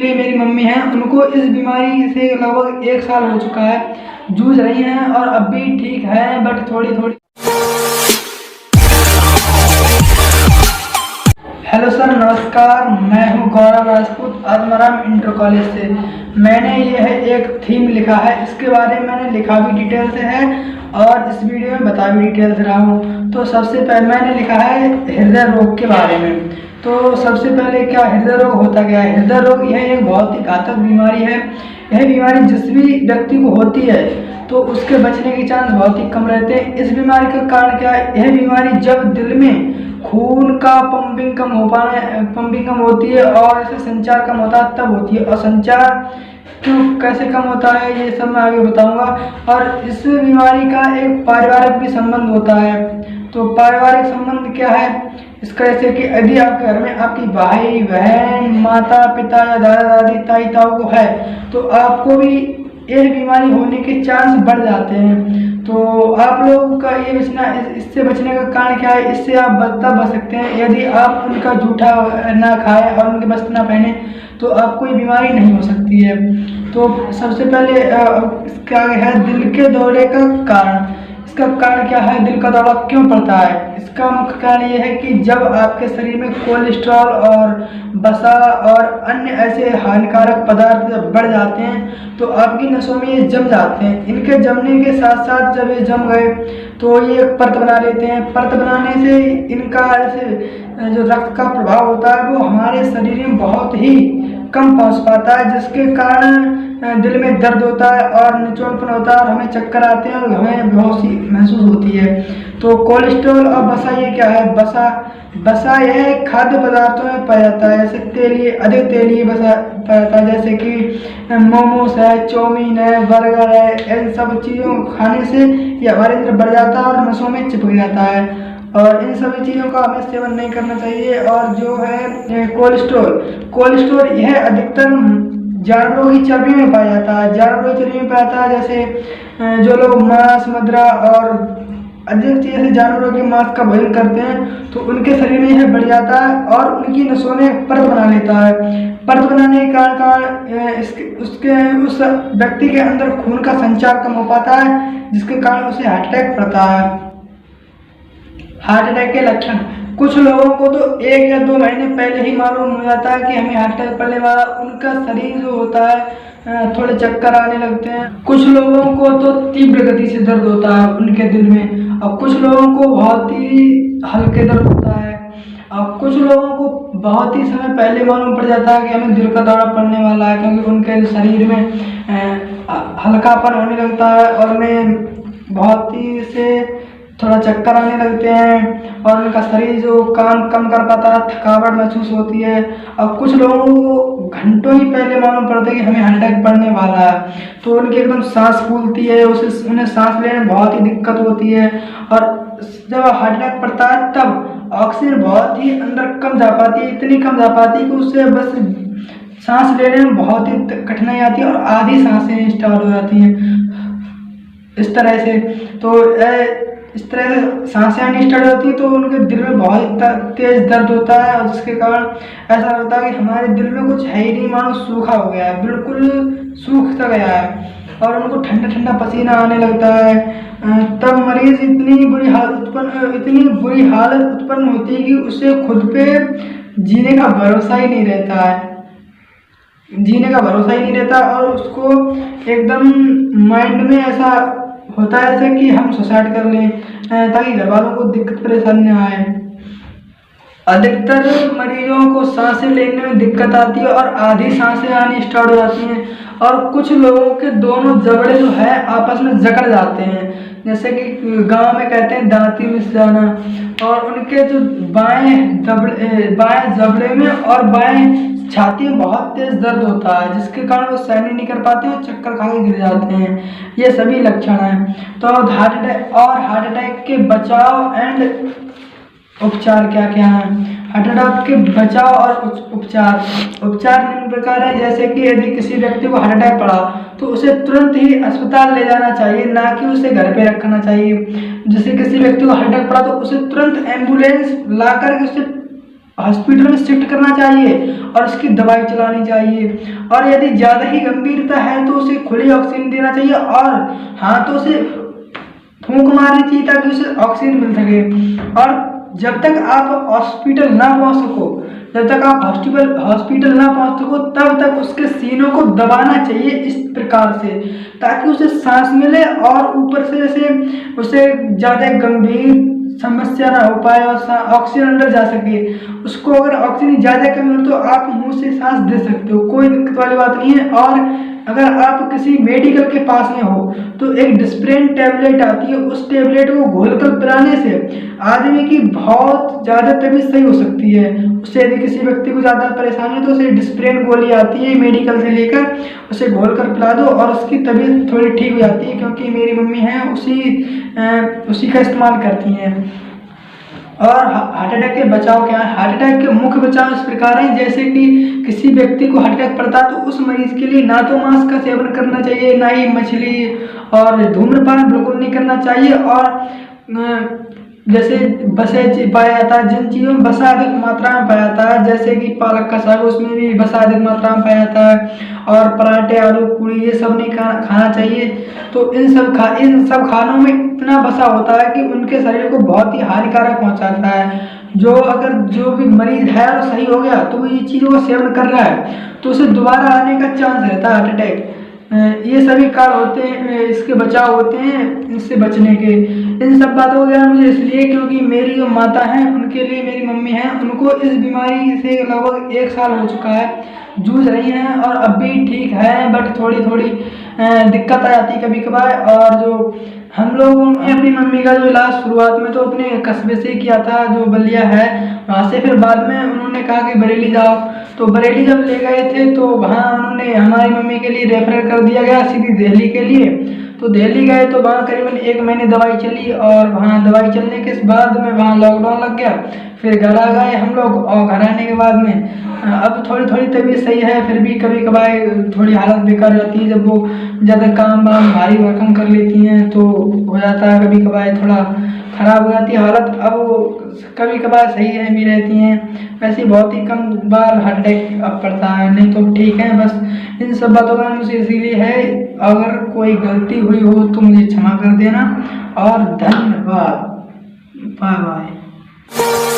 ये मेरी मम्मी हैं, उनको इस बीमारी से लगभग 1 साल हो चुका है, जूझ रही हैं और अब भी ठीक है बट थोड़ी थोड़ी। हेलो सर, नमस्कार। मैं हूं गौरव राजपूत, आत्माराम इंटर कॉलेज से। मैंने यह एक थीम लिखा है, इसके बारे में मैंने लिखा भी डिटेल से है और इस वीडियो में बता भी डिटेल से रहा हूँ। तो सबसे पहले मैंने लिखा है हृदय रोग के बारे में। तो सबसे पहले क्या हृदय रोग होता क्या है? हृदय रोग यह एक बहुत ही घातक बीमारी है। यह बीमारी जिस भी व्यक्ति को होती है तो उसके बचने के चांस बहुत ही कम रहते हैं। इस बीमारी का कारण क्या है? यह बीमारी जब दिल में खून का पंपिंग कम होती है और इसे संचार कम होता है तब होती है। और संचार क्यों कैसे कम होता है ये सब मैं आगे बताऊंगा। और इस बीमारी का एक पारिवारिक भी संबंध होता है। तो पारिवारिक संबंध क्या है इसका? जैसे कि यदि आपके घर में आपकी भाई बहन माता पिता या दादा दादी ताई ताऊ को है तो आपको भी यह बीमारी होने के चांस बढ़ जाते हैं। तो आप लोगों का ये इससे बचने का कारण क्या है? इससे आप बच सकते हैं यदि आप उनका जूठा ना खाएं और उनके वस्त्र ना पहने तो आपको ये बीमारी नहीं हो सकती है। तो सबसे पहले इसका है दिल के दौरे का कारण। इसका कारण क्या है? दिल का दौरा क्यों पड़ता है? इसका मुख्य कारण ये है कि जब आपके शरीर में कोलेस्ट्रॉल और वसा और अन्य ऐसे हानिकारक पदार्थ बढ़ जाते हैं तो आपकी नसों में ये जम जाते हैं। इनके जमने के साथ साथ जब ये जम गए तो ये एक परत बना लेते हैं। परत बनाने से इनका ऐसे जो रक्त का प्रभाव होता है वो हमारे शरीर में बहुत ही कम पहुंच पाता है, जिसके कारण दिल में दर्द होता है और निचोड़पन होता है और हमें चक्कर आते हैं और हमें बेहोशी महसूस होती है। तो कोलेस्ट्रॉल और वसा ये क्या है? वसा यह खाद्य पदार्थों में पाया जाता है, जैसे अधिक तेलीय वसा पाया जाता है, जैसे कि मोमोस है, चाउमीन है, बर्गर है। इन सब चीज़ों को खाने से ये हमारे अंदर बढ़ जाता है और नसों में चिपक जाता है और इन सभी चीज़ों का हमें सेवन नहीं करना चाहिए। और जो है कोलेस्ट्रॉल यह अधिकतर जानवरों की चर्बी में पाया जाता है। जानवरों की चर्बी में पाया जाता है, जैसे जो लोग मांस मदिरा और अधिक चीज़ जानवरों के मांस का भोजन करते हैं तो उनके शरीर में यह बढ़ जाता है और उनकी नसों में परत बना लेता है। परत बनाने के कारण उस व्यक्ति के अंदर खून का संचार कम हो पाता है, जिसके कारण उसे हार्ट अटैक पड़ता है। हार्ट अटैक के लक्षण कुछ लोगों को तो 1 या 2 महीने पहले ही मालूम हो जाता है कि हमें हार्ट अटैक पड़ने वाला। उनका शरीर जो होता है थोड़े चक्कर आने लगते हैं। कुछ लोगों को तो तीव्र गति से दर्द होता है उनके दिल में और कुछ लोगों को बहुत ही हल्के दर्द होता है और कुछ लोगों को बहुत ही समय पहले मालूम पड़ जाता है कि हमें दिल का दौरा पड़ने वाला है, क्योंकि उनके शरीर में हल्कापन होने लगता है और उन्हें बहुत ही से थोड़ा चक्कर आने लगते हैं और उनका शरीर जो काम कम कर पाता है, थकावट महसूस होती है। और कुछ लोगों को घंटों ही पहले मालूम पड़ता है कि हमें हार्ट अटैक पड़ने वाला है, तो उनकी एकदम सांस फूलती है, उन्हें सांस लेने में बहुत ही दिक्कत होती है। और जब हार्ट अटैक पड़ता है तब ऑक्सीजन बहुत ही अंदर कम जा पाती है, इतनी कम जा पाती है कि उससे बस सांस लेने में बहुत ही कठिनाई आती है और आधी सांसें स्टार्ट हो जाती हैं इस तरह से। तो इस तरह से सांसें आनी स्टार्ट होती है तो उनके दिल में बहुत तेज दर्द होता है और जिसके कारण ऐसा होता है कि हमारे दिल में कुछ है ही नहीं, मानो सूखा हो गया है, बिल्कुल सूख सा गया है और उनको ठंडा ठंडा पसीना आने लगता है। तब मरीज इतनी बुरी हालत उत्पन्न होती है कि उसे खुद पे जीने का भरोसा ही नहीं रहता और उसको एकदम माइंड में ऐसा होता है जैसे कि हम सुसाइड कर लें ताकि घर वालों को दिक्कत परेशानी न आए। अधिकतर मरीजों को सांसें लेने में दिक्कत आती है और आधी सांसें आनी स्टार्ट हो जाती हैं और कुछ लोगों के दोनों जबड़े जो है आपस में जकड़ जाते हैं, जैसे कि गांव में कहते हैं दांती मिस जाना। और उनके जो बाएं जबड़े में और बाएं छाती में बहुत तेज दर्द होता है, जिसके कारण वो सहन नहीं कर पाते और चक्कर खा के गिर जाते हैं। ये सभी लक्षण हैं। तो हार्ट अटैक के बचाव एंड उपचार क्या क्या है? हार्ट अटैक के बचाव और उपचार निम्न प्रकार है, जैसे कि यदि किसी व्यक्ति को हार्ट अटैक पड़ा तो उसे तुरंत ही अस्पताल ले जाना चाहिए, ना कि उसे घर पे रखना चाहिए। जैसे किसी व्यक्ति को हार्ट अटैक पड़ा तो उसे तुरंत एम्बुलेंस ला कर उसे हॉस्पिटल में शिफ्ट करना चाहिए और उसकी दवाई चलानी चाहिए। और यदि ज़्यादा ही गंभीरता है तो उसे खुली ऑक्सीजन देना चाहिए और हाथों से फूंक मारनी चाहिए ताकि उसे ऑक्सीजन मिल सके। और जब तक आप हॉस्पिटल ना पहुंच सको, जब तक आप हॉस्पिटल ना पहुंच सको, तब तक उसके सीनों को दबाना चाहिए इस प्रकार से, ताकि उसे सांस मिले और ऊपर से जैसे उसे ज़्यादा गंभीर समस्या ना हो पाए और ऑक्सीजन अंदर जा सके। उसको अगर ऑक्सीजन ज़्यादा कमी हो तो आप मुंह से सांस दे सकते हो, कोई दिक्कत वाली बात नहीं है। और अगर आप किसी मेडिकल के पास में हो तो एक डिस्प्रिन टैबलेट आती है, उस टैबलेट को घोलकर पिलाने से आदमी की बहुत ज़्यादा तबीयत सही हो सकती है। उससे यदि किसी व्यक्ति को ज़्यादा परेशानी है तो उसे डिस्प्रिन गोली आती है मेडिकल से लेकर, उसे घोलकर पिला दो और उसकी तबीयत थोड़ी ठीक हो जाती है। क्योंकि मेरी मम्मी हैं उसी का इस्तेमाल करती हैं। और हार्ट अटैक के बचाव क्या है? हार्ट अटैक के मुख्य बचाव इस प्रकार हैं, जैसे कि किसी व्यक्ति को हार्ट अटैक पड़ता है तो उस मरीज के लिए ना तो मांस का सेवन करना चाहिए, ना ही मछली, और धूम्रपान बिल्कुल नहीं करना चाहिए। और जैसे वसा पाया जाता है, जिन चीज़ों में वसा अधिक मात्रा में पाया जाता है, जैसे कि पालक का साग, उसमें भी वसा अधिक मात्रा में पाया जाता है। और पराठे, आलू, पूड़ी, ये सब नहीं खाना चाहिए। तो इन सब खानों में इतना वसा होता है कि उनके शरीर को बहुत ही हानिकारक पहुंचाता है। जो भी मरीज है और सही हो गया तो वो ये चीज़ों का सेवन कर रहा है तो उसे दोबारा आने का चांस रहता है हार्ट अटैक। ये सभी कारण होते हैं, इसके बचाव होते हैं इससे बचने के। इन सब बातों का मुझे इसलिए क्योंकि मेरी जो माता हैं उनके लिए, मेरी मम्मी हैं, उनको इस बीमारी से लगभग 1 साल हो चुका है, जूझ रही हैं और अब भी ठीक है, बट थोड़ी थोड़ी दिक्कत आ जाती है कभी कभार। और जो हम लोगों ने अपनी मम्मी का जो इलाज शुरुआत में तो अपने कस्बे से किया था, जो बलिया है वहाँ से, फिर बाद में उन्होंने कहा कि बरेली जाओ। तो बरेली जब ले गए थे तो वहाँ उन्होंने हमारी मम्मी के लिए रेफर कर दिया गया सीधी दिल्ली के लिए। तो दिल्ली गए तो वहाँ करीबन 1 महीने दवाई चली और वहाँ दवाई चलने के बाद में वहाँ लॉकडाउन लग गया। फिर घर आ गए हम लोग और घर आने के बाद में अब थोड़ी थोड़ी तबीयत सही है, फिर भी कभी कभार थोड़ी हालत बेकार रहती है जब वो ज़्यादा काम वाम भारी भरकम कर लेती हैं तो हो जाता है, कभी कभार थोड़ा ख़राब हो जाती है हालत। अब वो कभी कभार सही है भी रहती हैं, वैसे बहुत ही कम बार हार्ट अटैक अब पड़ता है, नहीं तो ठीक है। बस इन सब बातों का मुझे इसीलिए है, अगर कोई गलती हुई हो तो मुझे क्षमा कर देना और धन्यवाद। Bye bye.